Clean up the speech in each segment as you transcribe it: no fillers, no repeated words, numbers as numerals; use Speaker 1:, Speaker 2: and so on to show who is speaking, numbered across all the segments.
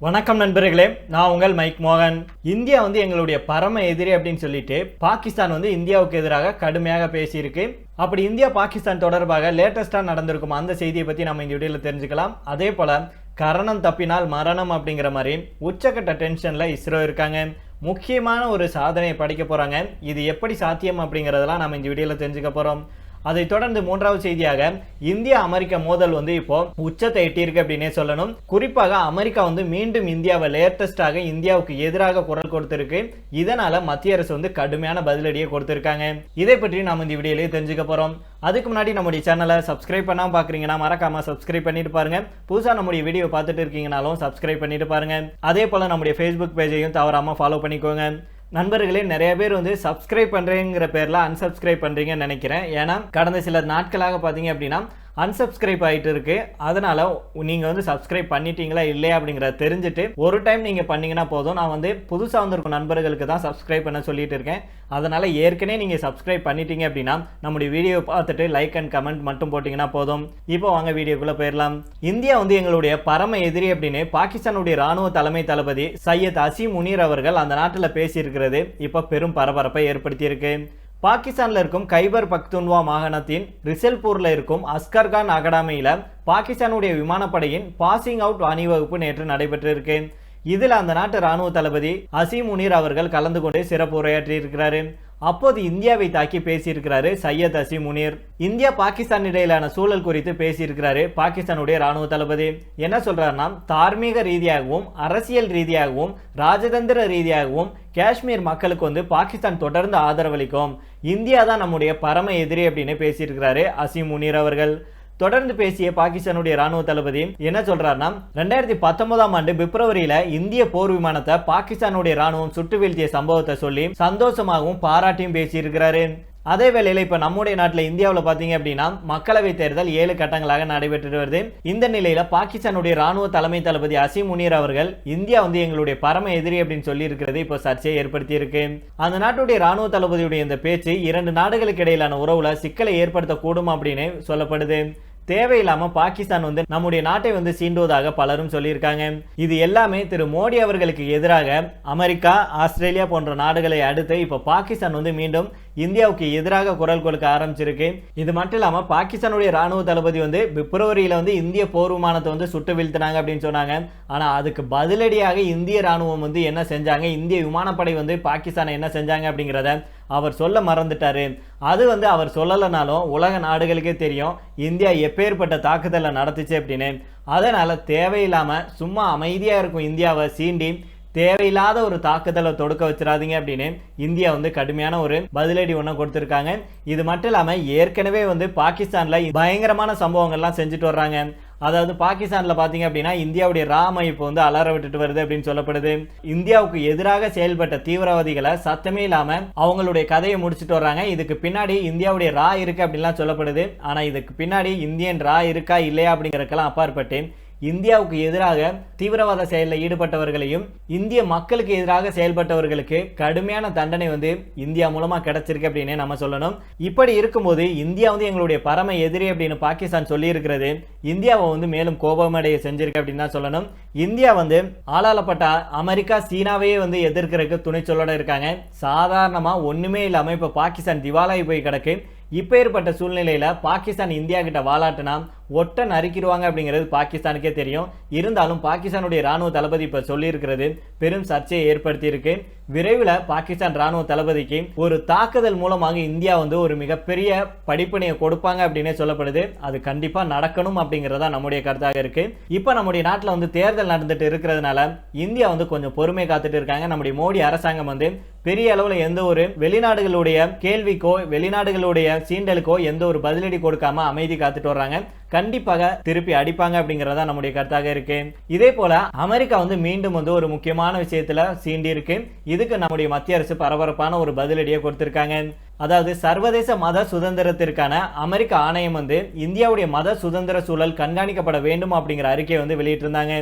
Speaker 1: வணக்கம் நண்பர்களே, நான் உங்கள் மைக் மோகன். இந்தியா எங்களுடைய பரம எதிரி அப்படின்னு சொல்லிட்டு பாகிஸ்தான் இந்தியாவுக்கு எதிராக கடுமையாக பேசியிருக்கு. அப்படி இந்தியா பாகிஸ்தான் தொடர்பாக லேட்டஸ்டா நடந்திருக்கும் அந்த செய்தியை பத்தி நம்ம இந்த வீடியோல தெரிஞ்சுக்கலாம். அதே போல கரணம் தப்பினால் மரணம் அப்படிங்கிற மாதிரி உச்சக்கட்ட டென்ஷன்ல இஸ்ரோ இருக்காங்க. முக்கியமான ஒரு சாதனையை படைக்க போறாங்க. இது எப்படி சாத்தியம் அப்படிங்கறதெல்லாம் நம்ம இந்த வீடியோல தெரிஞ்சுக்க போறோம். அதை தொடர்ந்து மூன்றாவது செய்தியாக இந்தியா அமெரிக்கா மோதல் இப்போ உச்சத்தை எட்டியிருக்கு அப்படின்னே சொல்லணும். குறிப்பாக அமெரிக்கா மீண்டும் இந்தியாவை லேட்டஸ்டாக இந்தியாவுக்கு எதிராக குரல் கொடுத்திருக்கு. இதனால மத்திய அரசு கடுமையான பதிலடியை கொடுத்திருக்காங்க. இதை பற்றி நாம இந்த வீடியோலயே தெரிஞ்சுக்க போறோம். அதுக்கு முன்னாடி நம்முடைய சேனலை சப்ஸ்கிரைப் பண்ணாம பாக்குறீங்கன்னா மறக்காம சப்ஸ்கிரைப் பண்ணிட்டு பாருங்க. புதுசா நம்முடைய வீடியோ பார்த்துட்டு இருக்கீங்கனாலும் சப்ஸ்கிரைப் பண்ணிட்டு பாருங்க. அதே போல நம்முடைய Facebook பேஜையும் தவறாம ஃபாலோ பண்ணிக்கோங்க. நண்பர்களே, நிறைய பேர் சப்ஸ்கிரைப் பண்றேங்கிற பேர்ல அன்சப்ஸ்கிரைப் பண்றீங்கன்னு நினைக்கிறேன். ஏன்னா கடந்த சில நாட்களாக பாத்தீங்க அப்படின்னா அன்சப்ஸ்கிரைப் ஆகிட்டு இருக்கு. அதனால நீங்க சப்ஸ்கிரைப் பண்ணிட்டீங்களா இல்லையா அப்படிங்கிறத தெரிஞ்சுட்டு ஒரு டைம் நீங்க பண்ணீங்கன்னா போதும். நான் புதுசா வந்திருக்கும் நண்பர்களுக்கு தான் சப்ஸ்கிரைப் பண்ண சொல்லிட்டு இருக்கேன். அதனால ஏற்கனவே நீங்க சப்ஸ்கிரைப் பண்ணிட்டீங்க அப்படின்னா நம்முடைய வீடியோ பார்த்துட்டு லைக் அண்ட் கமெண்ட் மட்டும் போட்டீங்கன்னா போதும். இப்போ வாங்க வீடியோக்குள்ள போயிடலாம். இந்தியா எங்களுடைய பரம எதிரி அப்படின்னு பாகிஸ்தானுடைய ராணுவ தலைமை தளபதி சையத் அசீம் முனீர் அவர்கள் அந்த நாட்டில் பேசியிருக்கிறது இப்ப பெரும் பரபரப்பை ஏற்படுத்தி இருக்கு. பாகிஸ்தான்ல இருக்கும் கைபர் பக்துன்வா மாகாணத்தின் ரிசல்பூர்ல இருக்கும் அஸ்கர்கான் அகாடமியில பாகிஸ்தானுடைய விமானப்படையின் பாசிங் அவுட் அணிவகுப்பு நேற்று நடைபெற்றிருக்கு. இதுல அந்த நாட்டு ராணுவ தளபதி அசீம் முனீர் அவர்கள் கலந்து கொண்டு சிறப்பு உரையாற்றி இருக்கிறாரு. அப்போது இந்தியாவை தாக்கி பேசியிருக்கிறாரு சையத் அசீம் முனீர். இந்தியா பாகிஸ்தான் இடையிலான சூழல் குறித்து பேசியிருக்கிறாரு பாகிஸ்தானுடைய ராணுவ தளபதி. என்ன சொல்றாருன்னா, தார்மீக ரீதியாகவும் அரசியல் ரீதியாகவும் ராஜதந்திர ரீதியாகவும் காஷ்மீர் மக்களுக்கு பாகிஸ்தான் தொடர்ந்து ஆதரவளிக்கும். இந்தியா தான் நம்முடைய பரம எதிரி அப்படின்னு பேசியிருக்கிறாரு அசீம் முனீர் அவர்கள். தொடர்ந்து பேசிய பாகிஸ்தானுடைய ராணுவ தளபதி என்ன சொல்றாருன்னா, 2019ஆம் ஆண்டு பிப்ரவரியில இந்திய போர் விமானத்தை பாகிஸ்தானுடைய ராணுவம் சுட்டு வீழ்த்திய சம்பவத்தை சொல்லி சந்தோஷமாகவும் பாராட்டியும் பேசியிருக்கிறாரு. அதே வேளையில இப்ப நம்முடைய நாட்டில் இந்தியாவில் பாத்தீங்க அப்படின்னா மக்களவை தேர்தல் 7 கட்டங்களாக நடைபெற்று வருது. இந்த நிலையில பாகிஸ்தானுடைய ராணுவ தலைமை தளபதி அசீம் முனீர் அவர்கள் இந்தியா எங்களுடைய பரம எதிரி அப்படின்னு சொல்லி இருக்கிறது இப்போ சர்ச்சையை ஏற்படுத்தி இருக்கு. அந்த நாட்டுடைய ராணுவ தளபதியுடைய இந்த பேச்சு 2 நாடுகளுக்கு இடையிலான உறவுல சிக்கலை ஏற்படுத்தக்கூடும் அப்படின்னு சொல்லப்படுது. தேவையில்லாம பாகிஸ்தான் நம்முடைய நாட்டை சீண்டுவதாக பலரும் சொல்லியிருக்காங்க. இது எல்லாமே திரு மோடி அவர்களுக்கு எதிராக அமெரிக்கா, ஆஸ்திரேலியா போன்ற நாடுகளை அடுத்து இப்ப பாகிஸ்தான் மீண்டும் இந்தியாவுக்கு எதிராக குரல் கொடுக்க ஆரம்பிச்சிருக்கு. இது மட்டும் இல்லாம பாகிஸ்தானுடைய ராணுவ தளபதி பிப்ரவரியில இந்திய போர் விமானத்தை சுட்டு வீழ்த்தினாங்க அப்படின்னு சொன்னாங்க. ஆனா அதுக்கு பதிலடியாக இந்திய ராணுவம் என்ன செஞ்சாங்க, இந்திய விமானப்படை பாகிஸ்தானை என்ன செஞ்சாங்க அப்படிங்கிறத அவர் சொல்ல மறந்துட்டாரு. அது அவர் சொல்லலைனாலும் உலக நாடுகளுக்கே தெரியும் இந்தியா எப்பேற்பட்ட தாக்குதலை நடத்துச்சு அப்படின்னு. அதனால தேவையில்லாம சும்மா அமைதியா இருக்கும் இந்தியாவை சீண்டி தேவையில்லாத ஒரு தாக்குதலை தொடுக்க வச்சிடாதீங்க அப்படின்னு இந்தியா கடுமையான ஒரு பதிலடி ஒன்று கொடுத்திருக்காங்க. இது மட்டும் இல்லாம ஏற்கனவே பாகிஸ்தான்ல பயங்கரமான சம்பவங்கள்லாம் செஞ்சுட்டு வர்றாங்க. அதாவது பாகிஸ்தான்ல பாத்தீங்க அப்படின்னா இந்தியாவுடைய ராம இப்போ அலற விட்டுட்டு வருது அப்படின்னு சொல்லப்படுது. இந்தியாவுக்கு எதிராக செயல்பட்ட தீவிரவாதிகளை சத்தமே இல்லாம அவங்களுடைய கதையை முடிச்சுட்டு வர்றாங்க. இதுக்கு பின்னாடி இந்தியாவுடைய ரா இருக்கு அப்படின்லாம் சொல்லப்படுது. ஆனா இதுக்கு பின்னாடி இந்தியன் ரா இருக்கா இல்லையா அப்படிங்கறதுக்கெல்லாம் அப்பாற்பட்டு இந்தியாவுக்கு எதிராக தீவிரவாத செயலில் ஈடுபட்டவர்களையும் இந்திய மக்களுக்கு எதிராக செயல்பட்டவர்களுக்கு கடுமையான தண்டனை இந்தியா மூலமா கிடைச்சிருக்கு அப்படின்னு நம்ம சொல்லணும். இப்படி இருக்கும்போது இந்தியா எங்களுடைய பரம எதிரி அப்படின்னு பாகிஸ்தான் சொல்லி இருக்கிறது இந்தியாவை மேலும் கோபமடைய செஞ்சிருக்கு அப்படின்னு தான் சொல்லணும். இந்தியா ஆளாளப்பட்ட அமெரிக்கா, சீனாவையே எதிர்க்கிறதுக்கு துணைச்சொல்லோட இருக்காங்க. சாதாரணமா ஒண்ணுமே இல்லாம இப்ப பாகிஸ்தான் திவாலாகி போய் கிடக்கு. இப்ப ஏற்பட்ட சூழ்நிலையில பாகிஸ்தான் இந்தியா கிட்ட வாலாட்டினா ஒட்ட நறுக்கிடுவாங்க அப்படிங்கிறது பாகிஸ்தானுக்கே தெரியும். இருந்தாலும் பாகிஸ்தானுடைய ராணுவ தளபதி இப்ப சொல்லி இருக்கிறது பெரும் சர்ச்சையை ஏற்படுத்தி இருக்கு. விரைவில் பாகிஸ்தான் ராணுவ தளபதிக்கு ஒரு தாக்குதல் மூலமாக இந்தியா ஒரு மிகப்பெரிய படிப்பினையை கொடுப்பாங்க அப்படின்னே சொல்லப்படுது. அது கண்டிப்பா நடக்கணும் அப்படிங்கறதா நம்முடைய கருத்தாக இருக்கு. இப்ப நம்முடைய நாட்டில் தேர்தல் நடந்துட்டு இருக்கிறதுனால இந்தியா கொஞ்சம் பொறுமை காத்துட்டு இருக்காங்க. நம்முடைய மோடி அரசாங்கம் பெரிய அளவுல எந்த ஒரு வெளிநாடுகளுடைய கேள்விக்கோ வெளிநாடுகளுடைய சீண்டலுக்கோ எந்த ஒரு பதிலடி கொடுக்காம அமைதி காத்துட்டு வர்றாங்க. கண்டிப்பாக திருப்பி அடிப்பாங்க அப்படிங்கறதா நம்முடைய கருத்தாக இருக்கு. இதே போல அமெரிக்கா மீண்டும் ஒரு முக்கியமான விஷயத்துல சீண்டி இருக்கு. இதுக்கு நம்முடைய மத்திய அரசு பரபரப்பான ஒரு பதிலடியை கொடுத்திருக்காங்க. அதாவது சர்வதேச மத சுதந்திரத்திற்கான அமெரிக்க ஆணையம் இந்தியாவுடைய மத சுதந்திர சூழல் கண்காணிக்கப்பட வேண்டும் அப்படிங்கிற அறிக்கையை வெளியிட்டிருந்தாங்க.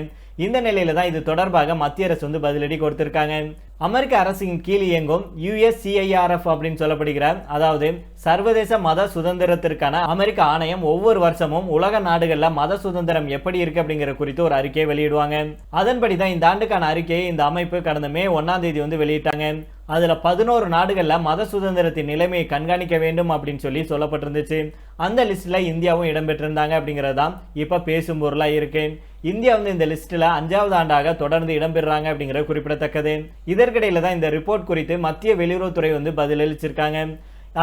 Speaker 1: இந்த நிலையில தான் இது தொடர்பாக மத்திய அரசு பதிலடி கொடுத்திருக்காங்க. அமெரிக்க அரசின் கீழ் இயங்கும் USCIRF அப்படின்னு சொல்லப்படுகிற, அதாவது சர்வதேச மத சுதந்திரத்திற்கான அமெரிக்க ஆணையம் ஒவ்வொரு வருஷமும் உலக நாடுகள்ல மத சுதந்திரம் எப்படி இருக்கு அப்படிங்கிற குறித்து ஒரு அறிக்கையை வெளியிடுவாங்க. அதன்படிதான் இந்த ஆண்டுக்கான அறிக்கையை இந்த அமைப்பு கடந்த மே 1ஆம் தேதி வந்து வெளியிட்டாங்க. அதுல 11 நாடுகள்ல மத சுதந்திரத்தின் நிலைமையை கண்காணிக்க வேண்டும் அப்படின்னு சொல்லப்பட்டிருந்துச்சு. அந்த லிஸ்ட்ல இந்தியாவும் இடம்பெற்றிருந்தாங்க அப்படிங்கறதுதான் இப்ப பேசும் பொருளா இருக்கு. இந்தியா வந்து இந்த லிஸ்ட்ல 5வது ஆண்டாக தொடர்ந்து இடம்பெறாங்க அப்படிங்கிறது குறிப்பிடத்தக்கது. இதற்கிடையில தான் இந்த ரிப்போர்ட் குறித்து மத்திய வெளியுறவுத்துறை வந்து பதிலளிச்சிருக்காங்க.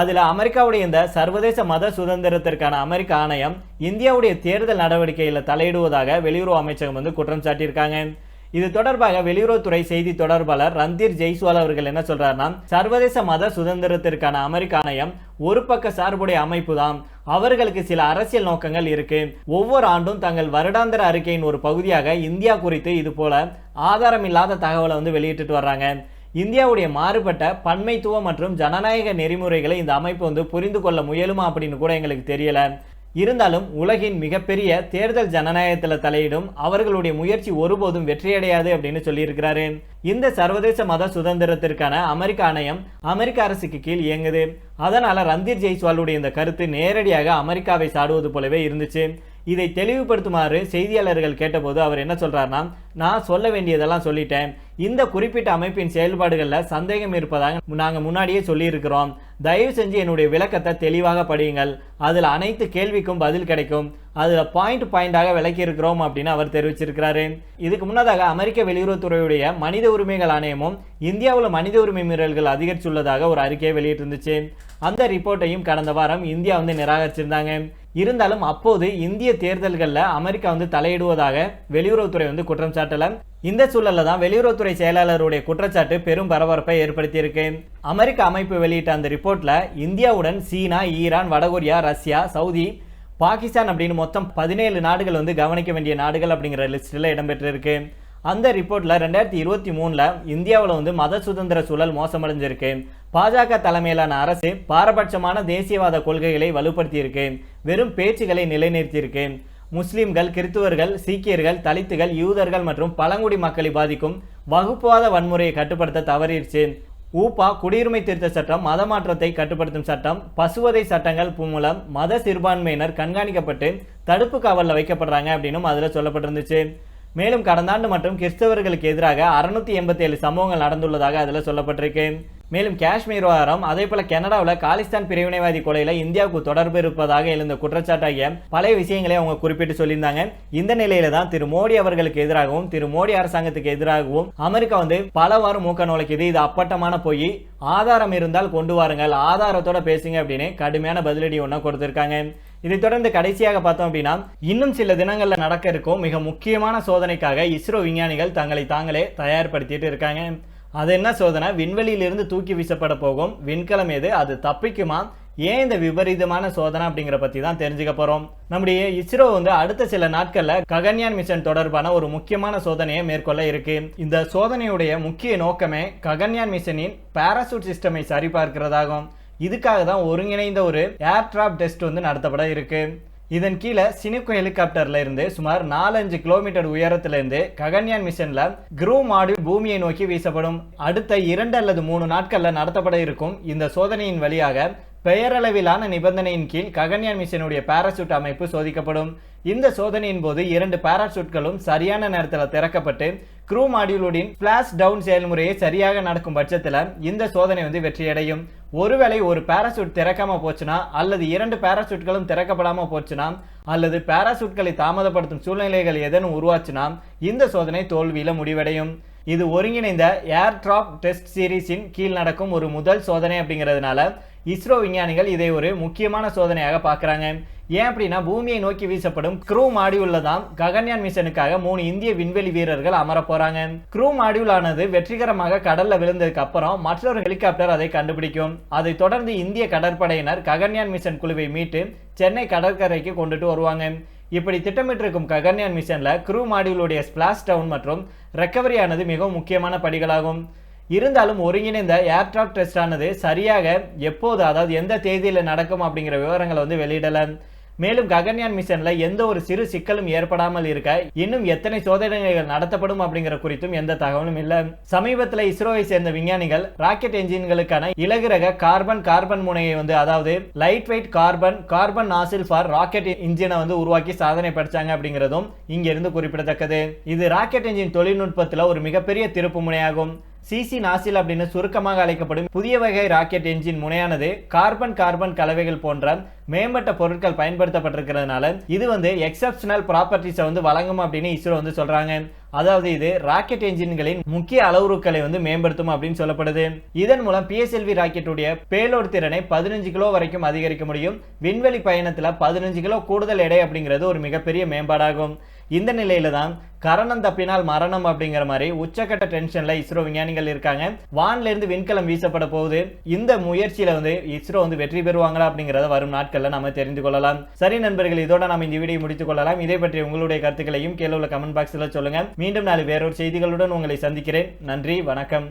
Speaker 1: அதுல அமெரிக்காவுடைய இந்த சர்வதேச மத சுதந்திரத்திற்கான அமெரிக்க ஆணையம் இந்தியாவுடைய தேர்தல் நடவடிக்கையில தலையிடுவதாக வெளியுறவு அமைச்சகம் வந்து குற்றம் சாட்டியிருக்காங்க. இது தொடர்பாக வெளியுறவுத்துறை செய்தி தொடர்பாளர் ரந்தீர் ஜெய்ஸ்வால் அவர்கள் என்ன சொல்றாருன்னா, சர்வதேச மத சுதந்திரத்திற்கான அமெரிக்க ஆணையம் ஒரு பக்க சார்புடைய அமைப்பு தான். அவர்களுக்கு சில அரசியல் நோக்கங்கள் இருக்கு. ஒவ்வொரு ஆண்டும் தங்கள் வருடாந்திர அறிக்கையின் ஒரு பகுதியாக இந்தியா குறித்து இது போல ஆதாரமில்லாத தகவலை வந்து வெளியிட்டு வர்றாங்க. இந்தியாவுடைய மாறுபட்ட பன்மைத்துவம் மற்றும் ஜனநாயக நெறிமுறைகளை இந்த அமைப்பு வந்து புரிந்து கொள்ள முயலுமா அப்படின்னு கூட எங்களுக்கு தெரியல. இருந்தாலும் உலகின் மிகப்பெரிய தேர்தல் ஜனநாயகத்தில் தலையிடும் அவர்களுடைய முயற்சி ஒருபோதும் வெற்றியடையாது அப்படின்னு சொல்லியிருக்கிறாரு. இந்த சர்வதேச மத சுதந்திரத்திற்கான அமெரிக்க ஆணையம் அமெரிக்க அரசுக்கு கீழ் இயங்குது. அதனால ரந்தீர் ஜெய்ஸ்வாலுடைய இந்த கருத்து நேரடியாக அமெரிக்காவை சாடுவது போலவே இருந்துச்சு. இதை தெளிவுபடுத்துமாறு செய்தியாளர்கள் கேட்டபோது அவர் என்ன சொல்றாருன்னா, நான் சொல்ல வேண்டியதெல்லாம் சொல்லிட்டேன். இந்த குறிப்பிட்ட அமைப்பின் செயல்பாடுகளில் சந்தேகம் இருப்பதாக நாங்கள் முன்னாடியே சொல்லியிருக்கிறோம். தயவு செஞ்சு என்னுடைய விளக்கத்தை தெளிவாக படியுங்கள். அதில் அனைத்து கேள்விக்கும் பதில் கிடைக்கும். அதில் பாயிண்டாக விளக்கி இருக்கிறோம் அப்படின்னு அவர் தெரிவிச்சிருக்கிறாரு. இதுக்கு முன்னதாக அமெரிக்க வெளியுறவுத்துறையுடைய மனித உரிமைகள் ஆணையமும் இந்தியாவில் மனித உரிமை மீறல்கள் அதிகரித்துள்ளதாக ஒரு அறிக்கையை வெளியிட்டிருந்துச்சு. அந்த ரிப்போர்ட்டையும் கடந்த வாரம் இந்தியா வந்து நிராகரிச்சிருந்தாங்க. இருந்தாலும் அப்போது இந்திய தேர்தல்களில் அமெரிக்கா வந்து தலையிடுவதாக வெளியுறவுத்துறை வந்து குற்றம் சாட்டல. இந்த சூழல்ல தான் வெளியுறவுத்துறை செயலாளருடைய குற்றச்சாட்டு பெரும் பரபரப்பை ஏற்படுத்தியிருக்கு. அமெரிக்க அமைப்பு வெளியிட்ட அந்த ரிப்போர்ட்ல இந்தியாவுடன் சீனா, ஈரான், வடகொரியா, ரஷ்யா, சவுதி, பாகிஸ்தான் அப்படின்னு மொத்தம் 17 நாடுகள் வந்து கவனிக்க வேண்டிய நாடுகள் அப்படிங்கிற லிஸ்ட்ல இடம்பெற்றிருக்கு. அந்த ரிப்போர்ட்ல 2023ல இந்தியாவில் வந்து மத சுதந்திர சூழல் மோசமடைஞ்சிருக்கு. பாஜக தலைமையிலான அரசு பாரபட்சமான தேசியவாத கொள்கைகளை வலுப்படுத்தியிருக்கு. வெறும் பேச்சுகளை நிலைநிறுத்தியிருக்கு. முஸ்லிம்கள், கிறிஸ்துவர்கள், சீக்கியர்கள், தலித்துகள், யூதர்கள் மற்றும் பழங்குடி மக்களை பாதிக்கும் வகுப்புவாத வன்முறையை கட்டுப்படுத்த தவறிடுச்சு. ஊபா, குடியுரிமை திருத்த சட்டம், மத மாற்றத்தை கட்டுப்படுத்தும் சட்டம், பசுவதை சட்டங்கள் மூலம் மத சிறுபான்மையினர் கண்காணிக்கப்பட்டு தடுப்பு காவலில் வைக்கப்படுறாங்க அப்படின்னும் அதில் சொல்லப்பட்டிருந்துச்சு. மேலும் கடந்த ஆண்டு மற்றும் கிறிஸ்தவர்களுக்கு எதிராக 687 சம்பவங்கள் நடந்துள்ளதாக அதில் சொல்லப்பட்டிருக்கு. மேலும் காஷ்மீர் விவகாரம், அதே போல கனடாவில் காலிஸ்தான் பிரிவினைவாதி கொலையில இந்தியாவுக்கு தொடர்பு இருப்பதாக எழுந்த குற்றச்சாட்டாகிய பல விஷயங்களை அவங்க குறிப்பிட்டு சொல்லியிருந்தாங்க. இந்த நிலையில தான் திரு மோடி அவர்களுக்கு எதிராகவும் திரு மோடி அரசாங்கத்துக்கு எதிராகவும் அமெரிக்கா வந்து பலவாறு மூக்க நுழைக்குது. இது அப்பட்டமான போய், ஆதாரம் இருந்தால் கொண்டு வாருங்கள், ஆதாரத்தோட பேசுங்க அப்படின்னு கடுமையான பதிலடி ஒன்று கொடுத்திருக்காங்க. இதை தொடர்ந்து கடைசியாக பார்த்தோம் அப்படின்னா, இன்னும் சில தினங்கள்ல நடக்க இருக்கும் மிக முக்கியமான சோதனைக்காக இஸ்ரோ விஞ்ஞானிகள் தங்களை தாங்களே தயார்படுத்திட்டு இருக்காங்க. அது என்ன சோதனை? விண்வெளியிலிருந்து தூக்கி வீசப்பட போகும் விண்கலம் எது, அது தப்பிக்குமா, ஏன் இந்த விபரீதமான சோதனை அப்படிங்கிற பத்தி தான் தெரிஞ்சுக்க போறோம். நம்முடைய இஸ்ரோ வந்து அடுத்த சில நாட்கள்ல ககன்யான் மிஷன் தொடர்பான ஒரு முக்கியமான சோதனையை மேற்கொள்ள இருக்கு. இந்த சோதனையுடைய முக்கிய நோக்கமே ககன்யான் மிஷனின் பாராசூட் சிஸ்டமை சரிபார்க்கிறதாகும். இதுக்காக தான் ஒருங்கிணைந்த ஒரு ஏர் டிராப் டெஸ்ட் வந்து நடத்தப்பட இருக்கு. இதன் கீழே சினுக்கு ஹெலிகாப்டர்ல இருந்து சுமார் 4-5 கிலோமீட்டர் உயரத்துல இருந்து ககன்யான் மிஷன்ல க்ரூ மாடியூல் பூமியை நோக்கி வீசப்படும். அடுத்த 2 அல்லது 3 நாட்கள்ல நடத்தப்பட இருக்கும் இந்த சோதனையின் வழியாக பெயரளவிலான நிபந்தனையின் கீழ் ககன்யான் மிஷனுடைய பாராசூட் அமைப்பு சோதிக்கப்படும். இந்த சோதனையின் போது 2 பாராசூட்களும் சரியான நேரத்தில் திறக்கப்பட்டு க்ரூ மாடியூலுடன் ஃபிளாஷ் டவுன் செயல்முறையை சரியாக நடக்கும் பட்சத்தில் இந்த சோதனை வந்து வெற்றியடையும். ஒருவேளை ஒரு பாராசூட் திறக்காம போச்சுன்னா, அல்லது 2 பாராசூட்களும் திறக்கப்படாம போச்சுன்னா, அல்லது பாராசூட்களை தாமதப்படுத்தும் சூழ்நிலைகள் எதனும் உருவாச்சுன்னா இந்த சோதனை தோல்வியில முடிவடையும். இது ஒருங்கிணைந்த ஏர் டிராப் டெஸ்ட் சீரீஸின் கீழ் நடக்கும் ஒரு முதல் சோதனை அப்படிங்கிறதுனால இஸ்ரோ விஞ்ஞானிகள் இதை ஒரு முக்கியமான சோதனையாக பார்க்குறாங்க. ஏன் அப்படின்னா, பூமியை நோக்கி வீசப்படும் க்ரூ மாடியூல்ல தான் ககன்யான் மிஷனுக்காக 3 இந்திய விண்வெளி வீரர்கள் அமர போறாங்க. க்ரூ மாடியூல் ஆனது வெற்றிகரமாக கடல்ல விழுந்ததுக்கு அப்புறம் மற்றொரு ஹெலிகாப்டர் அதை கண்டுபிடிக்கும். அதை தொடர்ந்து இந்திய கடற்படையினர் ககன்யான் மிஷன் குழுவை மீட்டு சென்னை கடற்கரைக்கு கொண்டுட்டு வருவாங்க. இப்படி திட்டமிட்டிருக்கும் ககன்யான் மிஷன்ல க்ரூ மாடியூலுடைய ஸ்பிளாஷ் டவுன் மற்றும் ரெக்கவரி ஆனது மிகவும் முக்கியமான படிகளாகும். இருந்தாலும் ஒருங்கிணைந்த ஏர்ட்ராப் டெஸ்ட் ஆனது சரியாக எப்போது, அதாவது எந்த தேதியில் நடக்கும் அப்படிங்கிற விவரங்களை வந்து வெளியிடல. மேலும் ககன்யான் மிஷன்ல எந்த ஒரு சிறு சிக்கலும் ஏற்படாமல் இருக்க இன்னும் எத்தனை சோதனைகள் நடத்தப்படும் அப்படிங்கிற குறித்தும் எந்த தகவலும் இல்ல. சமீபத்தில் இஸ்ரோவை சேர்ந்த விஞ்ஞானிகள் ராக்கெட் என்ஜின்களுக்கான இலகுரக கார்பன் முனையை அதாவது light weight carbon nozzle for rocket இன்ஜினை உருவாக்கி சாதனை படைச்சாங்க அப்படிங்கிறதும் இங்க இருந்து குறிப்பிடத்தக்கது. இது ராக்கெட் என்ஜின் தொழில்நுட்பத்தில் ஒரு மிகப்பெரிய திருப்பு முனையாகும். சிசி நாசில் அப்படின்னு சுருக்கமாக அழைக்கப்படும் புதிய வகை ராக்கெட் என்ஜின் முனையானது கார்பன் கலவைகள் போன்ற மேம்பட்ட பொருட்கள் பயன்படுத்தப்பட்டிருக்கிறதுனால இது எக்ஸப்ஷனல் ப்ராப்பர்ட்டிஸை வழங்கும் அப்படின்னு இஸ்ரோ சொல்றாங்க. அதாவது இது ராக்கெட் என்ஜின்களின் முக்கிய அளவுருக்களை மேம்படுத்தும் அப்படின்னு சொல்லப்படுது. இதன் மூலம் பிஎஸ்எல்வி ராக்கெட்டுடைய பேலோட் திறனை 15 கிலோ வரைக்கும் அதிகரிக்க முடியும். விண்வெளி பயணத்தில் 15 கிலோ கூடுதல் எடை அப்படிங்கிறது ஒரு மிகப்பெரிய மேம்பாடாகும். இந்த நிலையில தான் கரணம் தப்பினால் மரணம் அப்படிங்கிற மாதிரி உச்சக்கட்ட டென்ஷன்ல இஸ்ரோ விஞ்ஞானிகள் இருக்காங்க. வான்ல இருந்து விண்கலம் வீசப்பட போகுது. இந்த முயற்சியில இஸ்ரோ வெற்றி பெறுவாங்களா அப்படிங்கறத வரும் நாட்கள்ல நாம தெரிந்து கொள்ளலாம். சரி நண்பர்கள், இதோட நாம இந்த வீடியோ முடித்துக் கொள்ளலாம். இதை பற்றி உங்களுடைய கருத்துக்களையும் கீழே உள்ள கமெண்ட் பாக்ஸ்ல சொல்லுங்க. மீண்டும் நாளை வேறொரு செய்திகளுடன் உங்களை சந்திக்கிறேன். நன்றி, வணக்கம்.